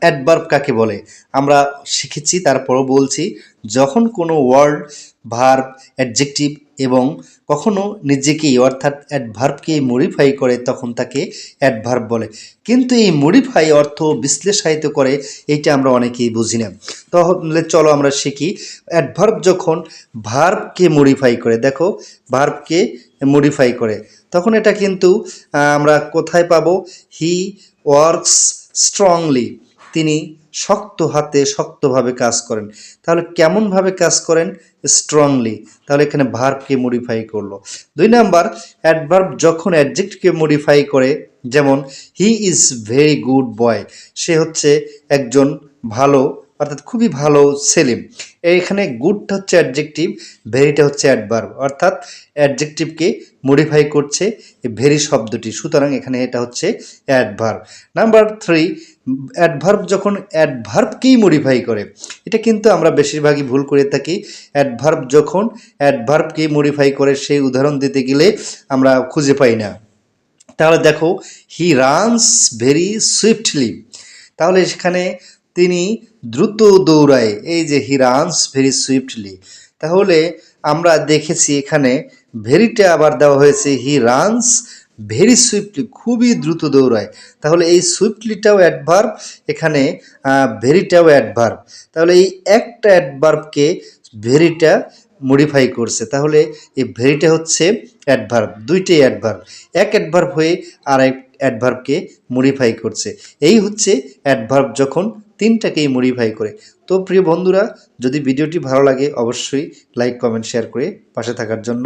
Adverb কাকে বলে আমরা শিখেছি, তারপরও বলছি। যখন কোনো ওয়ার্ড, ভার্ব, অ্যাডজেক্টিভ এবং কখনো নিজেকেই অর্থাৎ অ্যাডভার্বকে মডিফাই করে তখন তাকে অ্যাডভার্ব বলে। কিন্তু এই মডিফাই অর্থ বিশ্লেষায়িত করে, এইটা আমরা অনেকেই বুঝি না। তাহলে চলো আমরা শিখি। অ্যাডভার্ব যখন ভার্বকে মডিফাই করে, দেখো ভার্বকে মডিফাই করে, তখন এটা কিন্তু আমরা কোথায় পাবো? হি ওয়ার্কস স্ট্রংলি, তিনি শক্ত হাতে শক্তভাবে কাজ করেন। তাহলে কেমনভাবে কাজ করেন? স্ট্রংলি। তাহলে এখানে ভার্বকে মডিফাই করলো। 2 নাম্বার, অ্যাডভার্ব যখন অ্যাডজেক্টকে মডিফাই করে, যেমন he is very good boy, সে হচ্ছে একজন ভালো অর্থাৎ খুবই ভালো ছেলে। এখানে গুডটা হচ্ছে অ্যাডজেক্টিভ, ভেরিটা হচ্ছে অ্যাডভার্ব, অর্থাৎ অ্যাডজেক্টিভকে মডিফাই করছে ভেরি শব্দটি, সুতরাং এখানে এটা হচ্ছে অ্যাডভার্ব। নাম্বার 3, অ্যাডভার্ব যখন অ্যাডভার্বকেই মডিফাই করে, এটা কিন্তু আমরা বেশিরভাগই ভুল করে থাকি। অ্যাডভার্ব যখন অ্যাডভার্বকে মডিফাই করে সেই উদাহরণ দিতে গেলে আমরা খুঁজে পাই না। তাহলে দেখো, হি রানস ভেরি সুইফটলি, তাহলে সেখানে তিনি দ্রুত দৌড়ায়, এই যে হি রানস ভেরি সুইফটলি। তাহলে আমরা দেখেছি এখানে ভেরিটা আবার দেওয়া হয়েছে, হি রানস ভেরি সুইফটলি, খুবই দ্রুত দৌড়ায়। তাহলে এই সুইফটলিটাও অ্যাডভার্ব, এখানে ভেরিটাও অ্যাডভার্ব। তাহলে এই একটা অ্যাডভার্বকে ভেরিটা মডিফাই করছে, তাহলে এই ভেরিটা হচ্ছে অ্যাডভার্ব। দুইটাই অ্যাডভার্ব, এক অ্যাডভার্ব হয়ে আর এক অ্যাডভার্বকে মডিফাই করছে। এই হচ্ছে অ্যাডভার্ব যখন তিনটাকেই মডিফাই করে। তো প্রিয় বন্ধুরা, যদি ভিডিওটি ভালো লাগে অবশ্যই লাইক, কমেন্ট, শেয়ার করে পাশে থাকার জন্য